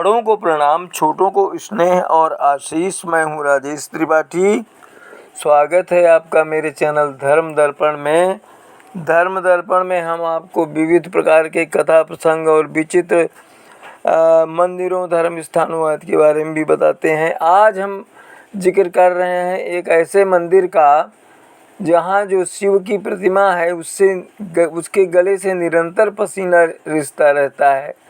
बड़ों को प्रणाम, छोटों को स्नेह और आशीष। मैं हूँ राजेश त्रिपाठी। स्वागत है आपका मेरे चैनल धर्म दर्पण में। धर्म दर्पण में हम आपको विविध प्रकार के कथा प्रसंग और विचित्र मंदिरों, धर्म स्थानों आदि के बारे में भी बताते हैं। आज हम जिक्र कर रहे हैं एक ऐसे मंदिर का जहाँ जो शिव की प्रतिमा है उसके गले से निरंतर पसीना रिसता रहता है।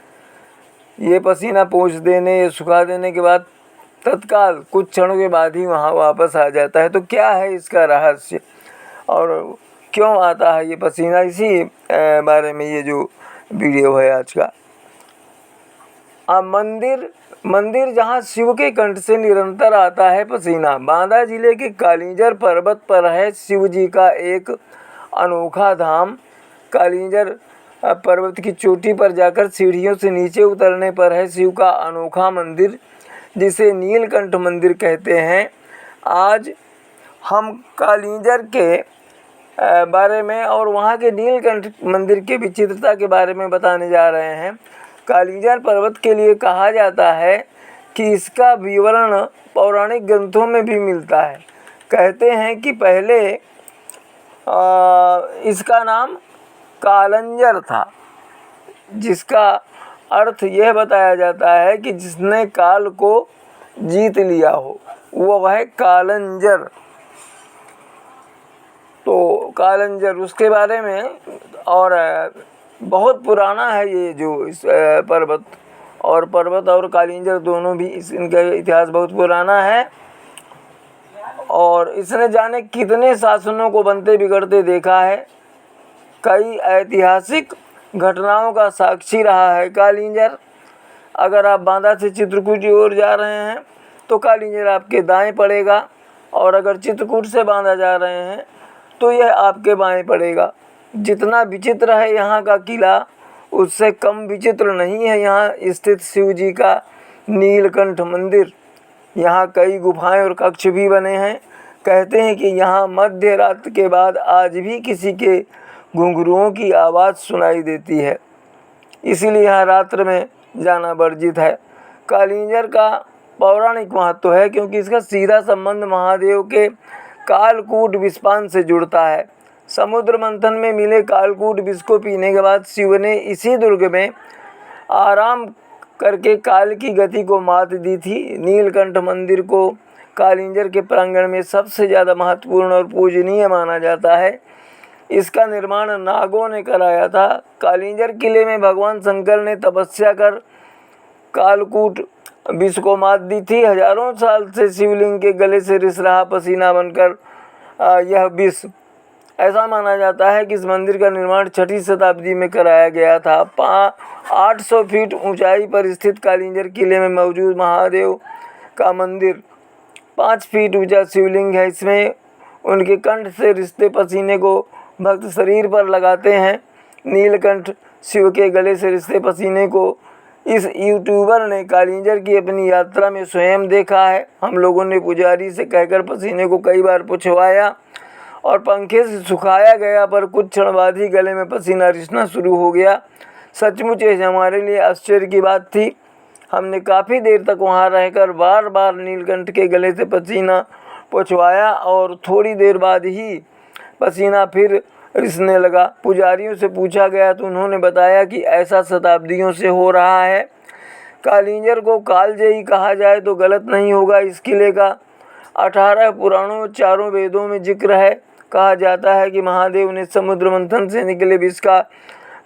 ये पसीना पोंछ देने या सुखा देने के बाद तत्काल कुछ क्षणों के बाद ही वहाँ वापस आ जाता है। तो क्या है इसका रहस्य और क्यों आता है ये पसीना, इसी बारे में ये जो वीडियो है आज का। मंदिर जहाँ शिव के कंठ से निरंतर आता है पसीना। बांदा जिले के कालिंजर पर्वत पर है शिव जी का एक अनोखा धाम। कालिंजर पर्वत की चोटी पर जाकर सीढ़ियों से नीचे उतरने पर है शिव का अनोखा मंदिर, जिसे नीलकंठ मंदिर कहते हैं। आज हम कालिंजर के बारे में और वहाँ के नीलकंठ मंदिर के विचित्रता के बारे में बताने जा रहे हैं। कालिंजर पर्वत के लिए कहा जाता है कि इसका विवरण पौराणिक ग्रंथों में भी मिलता है। कहते हैं कि पहले इसका नाम कालंजर था, जिसका अर्थ यह बताया जाता है कि जिसने काल को जीत लिया हो वह है कालंजर। तो कालंजर उसके बारे में, और बहुत पुराना है ये जो इस पर्वत और कालिंजर दोनों भी इनका इतिहास बहुत पुराना है। और इसने जाने कितने शासनों को बनते बिगड़ते देखा है। कई ऐतिहासिक घटनाओं का साक्षी रहा है कालिंजर। अगर आप बांदा से चित्रकूट की ओर जा रहे हैं तो कालिंजर आपके दाएं पड़ेगा, और अगर चित्रकूट से बांदा जा रहे हैं तो यह आपके बाएं पड़ेगा। जितना विचित्र है यहाँ का किला, उससे कम विचित्र नहीं है यहाँ स्थित शिव जी का नीलकंठ मंदिर। यहाँ कई गुफाएं और कक्ष भी बने हैं। कहते हैं कि यहाँ मध्य रात के बाद आज भी किसी के घुंघरुओं की आवाज़ सुनाई देती है, इसीलिए यहाँ रात्र में जाना वर्जित है। कालिंजर का पौराणिक महत्व है क्योंकि इसका सीधा संबंध महादेव के कालकूट विषपान से जुड़ता है। समुद्र मंथन में मिले कालकूट विष को पीने के बाद शिव ने इसी दुर्ग में आराम करके काल की गति को मात दी थी। नीलकंठ मंदिर को कालिंजर के प्रांगण में सबसे ज़्यादा महत्वपूर्ण और पूजनीय माना जाता है। इसका निर्माण नागों ने कराया था। कालिंजर किले में भगवान शंकर ने तपस्या कर कालकूट विष को मात दी थी। हजारों साल से शिवलिंग के गले से रिस रहा पसीना बनकर यह विष, ऐसा माना जाता है कि इस मंदिर का निर्माण 6वीं शताब्दी में कराया गया था। 800 फीट ऊंचाई पर स्थित कालिंजर किले में मौजूद महादेव का मंदिर 5 फीट ऊंचा शिवलिंग है। इसमें उनके कंठ से रिसते पसीने को भक्त शरीर पर लगाते हैं। नीलकंठ शिव के गले से रिसते पसीने को इस यूट्यूबर ने कालिंजर की अपनी यात्रा में स्वयं देखा है। हम लोगों ने पुजारी से कहकर पसीने को कई बार पुछवाया और पंखे से सुखाया गया, पर कुछ क्षण बाद ही गले में पसीना रिसना शुरू हो गया। सचमुच ये हमारे लिए आश्चर्य की बात थी। हमने काफ़ी देर तक वहाँ रहकर बार बार नीलकंठ के गले से पसीना पुछवाया और थोड़ी देर बाद ही पसीना फिर रिसने लगा। पुजारियों से पूछा गया तो उन्होंने बताया कि ऐसा शताब्दियों से हो रहा है। कालिंजर को कालजयी कहा जाए तो गलत नहीं होगा। इस किले का 18 पुराणों 4 वेदों में जिक्र है। कहा जाता है कि महादेव ने समुद्र मंथन से निकले विष का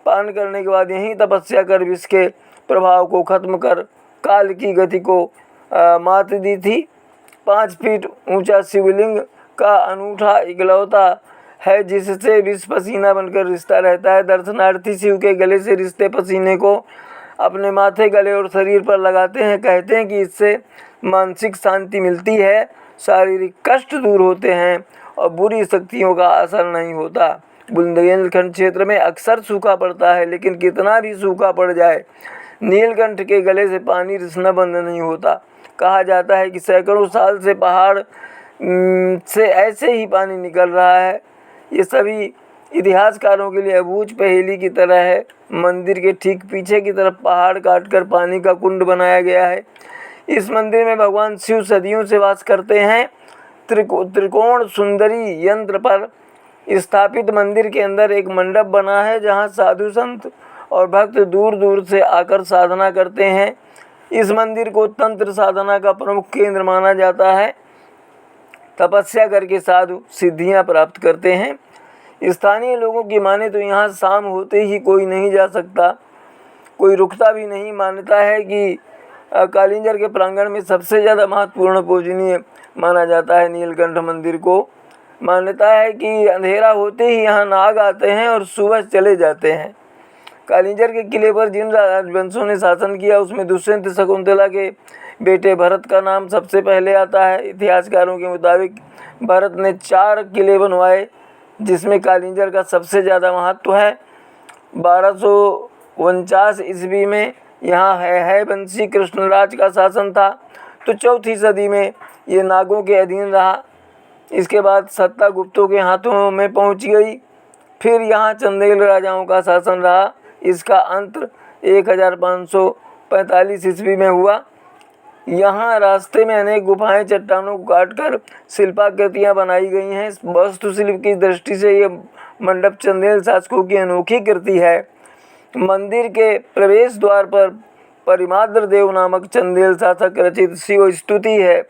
पान करने के बाद यहीं तपस्या कर विष के प्रभाव को खत्म कर काल की गति को मात दी थी। 5 फीट ऊंचा शिवलिंग का अनूठा इकलौता है जिससे विष पसीना बनकर रिसता रहता है। दर्शनार्थी शिव के गले से रिसते पसीने को अपने माथे, गले और शरीर पर लगाते हैं। कहते हैं कि इससे मानसिक शांति मिलती है, शारीरिक कष्ट दूर होते हैं और बुरी शक्तियों का असर नहीं होता। बुंदेलखंड क्षेत्र में अक्सर सूखा पड़ता है, लेकिन कितना भी सूखा पड़ जाए नीलकंठ के गले से पानी रिसना बंद नहीं होता। कहा जाता है कि सैकड़ों साल से पहाड़ से ऐसे ही पानी निकल रहा है। ये सभी इतिहासकारों के लिए अबूझ पहेली की तरह है। मंदिर के ठीक पीछे की तरफ पहाड़ काटकर पानी का कुंड बनाया गया है। इस मंदिर में भगवान शिव सदियों से वास करते हैं। त्रिकोण सुंदरी यंत्र पर स्थापित मंदिर के अंदर एक मंडप बना है, जहां साधु संत और भक्त दूर दूर से आकर साधना करते हैं। इस मंदिर को तंत्र साधना का प्रमुख केंद्र माना जाता है। तपस्या करके साधु सिद्धियां प्राप्त करते हैं। स्थानीय लोगों की माने तो यहाँ शाम होते ही कोई नहीं जा सकता, कोई रुकता भी नहीं। मान्यता है कि कालिंजर के प्रांगण में सबसे ज़्यादा महत्वपूर्ण पूजनीय माना जाता है नीलकंठ मंदिर को। मान्यता है कि अंधेरा होते ही यहाँ नाग आते हैं और सुबह चले जाते हैं। कालिंजर के किले पर जिन राजवंशों ने शासन किया उसमें दुष्यंत शकुंतला के बेटे भरत का नाम सबसे पहले आता है। इतिहासकारों के मुताबिक भरत ने 4 किले बनवाए, जिसमें कालिंजर का सबसे ज़्यादा महत्व है। 1249 ईस्वी में यहाँ है वंशी कृष्णराज का शासन था, तो 4वीं सदी में ये नागों के अधीन रहा। इसके बाद सत्ता गुप्तों के हाथों में पहुँच गई। फिर यहाँ चंदेल राजाओं का शासन रहा। इसका अंत 1545 ईस्वी में हुआ। यहाँ रास्ते में अनेक गुफाएं चट्टानों को काटकर शिल्पाकृतियाँ बनाई गई हैं। वास्तुशिल्प की दृष्टि से ये मंडप चंदेल शासकों की अनोखी कृति है। मंदिर के प्रवेश द्वार पर परिमाद्र देव नामक चंदेल शासक रचित शिव स्तुति है।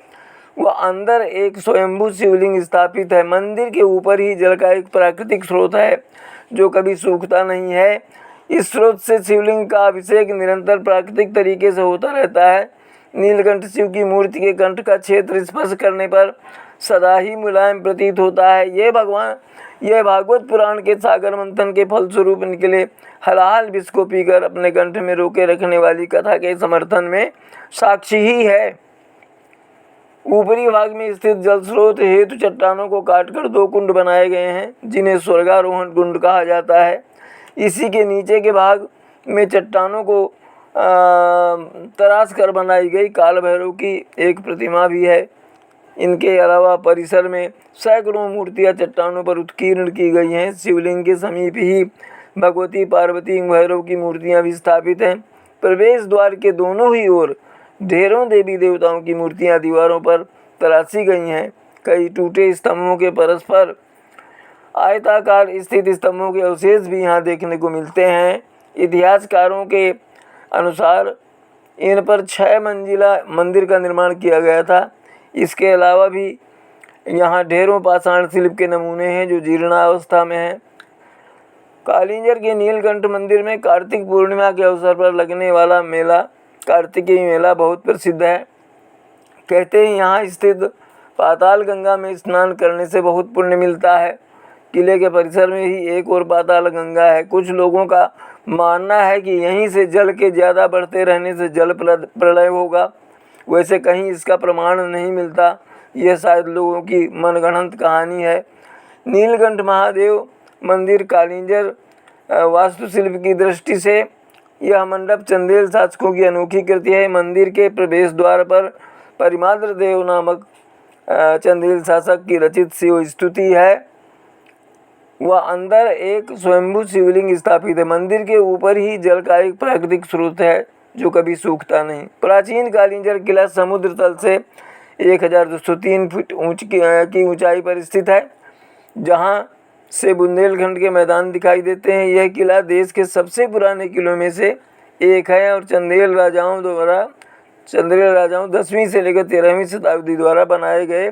वह अंदर एक स्वयंभू शिवलिंग स्थापित है। मंदिर के ऊपर ही जल का एक प्राकृतिक स्रोत है जो कभी सूखता नहीं है। इस स्रोत से शिवलिंग का अभिषेक निरंतर प्राकृतिक तरीके से होता रहता है। नीलकंठ शिव की मूर्ति के कंठ का क्षेत्र स्पर्श करने पर सदा ही मुलायम प्रतीत होता है। यह भागवत पुराण के सागर मंथन के फलस्वरूप निकले हलाहल विष को पीकर अपने कंठ में रोके रखने वाली कथा के समर्थन में साक्षी ही है। ऊपरी भाग में स्थित जल स्रोत हेतु चट्टानों को काटकर 2 कुंड बनाए गए हैं, जिन्हें स्वर्गारोहण कुंड कहा जाता है। इसी के नीचे के भाग में चट्टानों को तराश कर बनाई गई काल भैरव की एक प्रतिमा भी है। इनके अलावा परिसर में सैकड़ों मूर्तियां चट्टानों पर उत्कीर्ण की गई हैं। शिवलिंग के समीप ही भगवती, पार्वती, भैरव की मूर्तियां भी स्थापित हैं। प्रवेश द्वार के दोनों ही ओर ढेरों देवी देवताओं की मूर्तियां दीवारों पर तराशी गई हैं। कई टूटे स्तंभों के परस्पर आयताकार स्थित स्तंभों के अवशेष भी यहाँ देखने को मिलते हैं। इतिहासकारों के अनुसार इन पर 6 मंजिला मंदिर का निर्माण किया गया था। इसके अलावा भी यहाँ ढेरों पाषाण शिल्प के नमूने हैं जो जीर्णावस्था में हैं। कालिंजर के नीलकंठ मंदिर में कार्तिक पूर्णिमा के अवसर पर लगने वाला मेला कार्तिकेय मेला बहुत प्रसिद्ध है। कहते हैं यहाँ स्थित पाताल गंगा में स्नान करने से बहुत पुण्य मिलता है। किले के परिसर में ही एक और पाताल गंगा है। कुछ लोगों का मानना है कि यहीं से जल के ज़्यादा बढ़ते रहने से जल प्रलय होगा। वैसे कहीं इसका प्रमाण नहीं मिलता, यह शायद लोगों की मनगढ़ंत कहानी है। नीलकंठ महादेव मंदिर कालिंजर वास्तुशिल्प की दृष्टि से यह मंडप चंदेल शासकों की अनोखी कृति है। मंदिर के प्रवेश द्वार पर परिमाद्र देव नामक चंदेल शासक की रचित शिव स्तुति है। वह अंदर एक स्वयंभू शिवलिंग स्थापित है। मंदिर के ऊपर ही जल का एक प्राकृतिक स्रोत है जो कभी सूखता नहीं। प्राचीन कालिंजर किला समुद्र तल से 1203 फीट की ऊंचाई पर स्थित है, जहां से बुंदेलखंड के मैदान दिखाई देते हैं। यह किला देश के सबसे पुराने किलों में से एक है और चंदेल राजाओं 10वीं से लेकर 13वीं शताब्दी द्वारा बनाए गए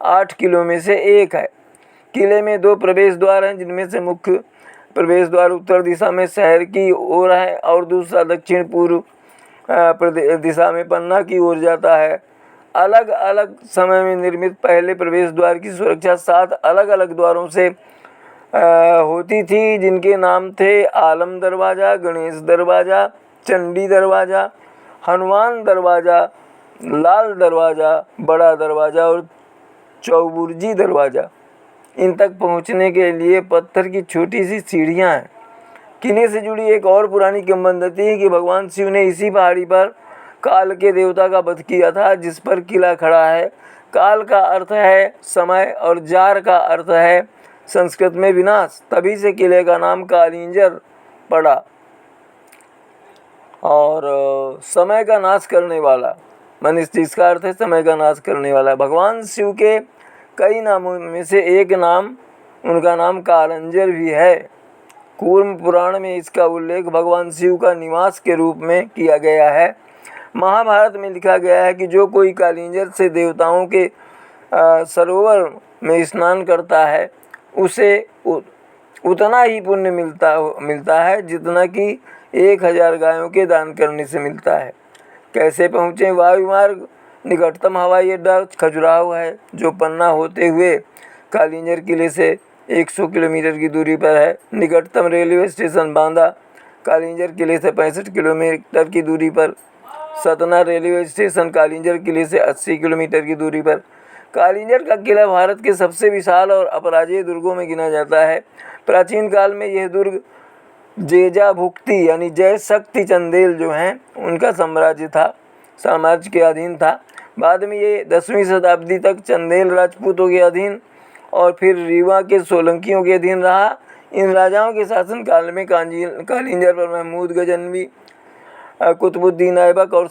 8 किलों में से एक है। किले में 2 प्रवेश द्वार हैं, जिनमें से मुख्य प्रवेश द्वार उत्तर दिशा में शहर की ओर है और दूसरा दक्षिण पूर्व दिशा में पन्ना की ओर जाता है। अलग अलग समय में निर्मित पहले प्रवेश द्वार की सुरक्षा 7 अलग अलग द्वारों से होती थी, जिनके नाम थे आलम दरवाज़ा, गणेश दरवाज़ा, चंडी दरवाज़ा, हनुमान दरवाज़ा, लाल दरवाज़ा, बड़ा दरवाज़ा और चौबुर्जी दरवाज़ा। इन तक पहुंचने के लिए पत्थर की छोटी सी सीढ़ियां हैं। किले से जुड़ी एक और पुरानी किंवदंती है कि भगवान शिव ने इसी पहाड़ी पर काल के देवता का वध किया था, जिस पर किला खड़ा है। काल का अर्थ है समय और जार का अर्थ है संस्कृत में विनाश, तभी से किले का नाम कालिंजर पड़ा। और समय का नाश करने वाला, माने इसका अर्थ है समय का नाश करने वाला। भगवान शिव के कई नामों में से एक नाम, उनका नाम कालंजर भी है। कूर्म पुराण में इसका उल्लेख भगवान शिव का निवास के रूप में किया गया है। महाभारत में लिखा गया है कि जो कोई कालिंजर से देवताओं के सरोवर में स्नान करता है उसे उतना ही पुण्य मिलता है जितना कि 1000 गायों के दान करने से मिलता है। कैसे पहुँचे? वायु मार्ग। निकटतम हवाई अड्डा खजुराहो है, जो पन्ना होते हुए कालिंजर किले से 100 किलोमीटर की दूरी पर है। निकटतम रेलवे स्टेशन बांदा, कालिंजर किले से 65 किलोमीटर की दूरी पर। सतना रेलवे स्टेशन कालिंजर किले से 80 किलोमीटर की दूरी पर। कालिंजर का किला भारत के सबसे विशाल और अपराजेय दुर्गों में गिना जाता है। प्राचीन काल में यह दुर्ग जेजा भुक्ति यानी जय शक्ति चंदेल जो हैं उनका साम्राज्य के अधीन था। बाद में ये 10वीं शताब्दी तक चंदेल राजपूतों के अधीन और फिर रीवा के सोलंकियों के अधीन रहा। इन राजाओं के शासनकाल में कालिंजर पर महमूद गजनवी, कुतुबुद्दीन ऐबक और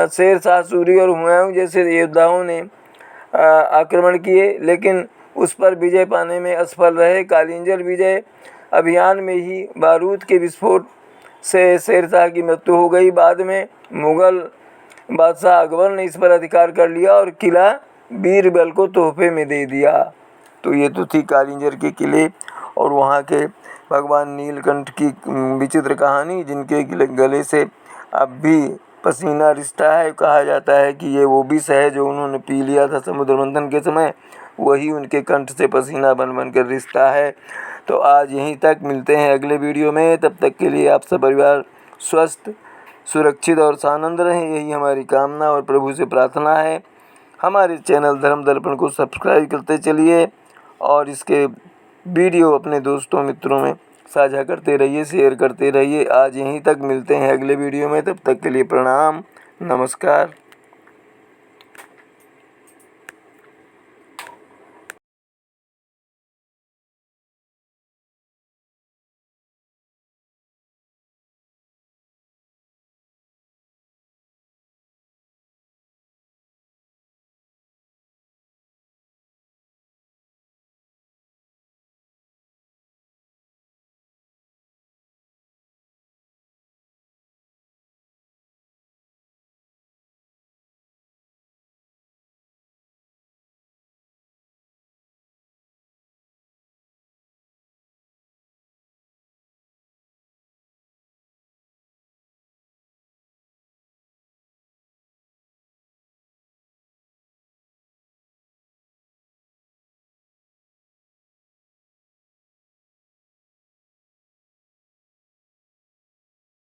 शेर शाह सूरी और हुमायूं जैसे योद्धाओं ने आक्रमण किए, लेकिन उस पर विजय पाने में असफल रहे। कालिंजर विजय अभियान में ही बारूद के विस्फोट से शेर शाह की मृत्यु हो गई। बाद में मुगल बादशाह अकबर ने इस पर अधिकार कर लिया और किला बीरबल को तोहफे में दे दिया। तो ये तो थी कालिंजर के किले और वहाँ के भगवान नीलकंठ की विचित्र कहानी, जिनके गले से अब भी पसीना रिसता है। कहा जाता है कि ये वो विष है जो उन्होंने पी लिया था समुद्र मंथन के समय, वही उनके कंठ से पसीना बन बन कर रिसता है। तो आज यहीं तक, मिलते हैं अगले वीडियो में। तब तक के लिए आप सब परिवार स्वस्थ, सुरक्षित और सानंद रहें, यही हमारी कामना और प्रभु से प्रार्थना है। हमारे चैनल धर्म दर्पण को सब्सक्राइब करते चलिए और इसके वीडियो अपने दोस्तों मित्रों में साझा करते रहिए, शेयर करते रहिए। आज यहीं तक, मिलते हैं अगले वीडियो में। तब तक के लिए प्रणाम, नमस्कार।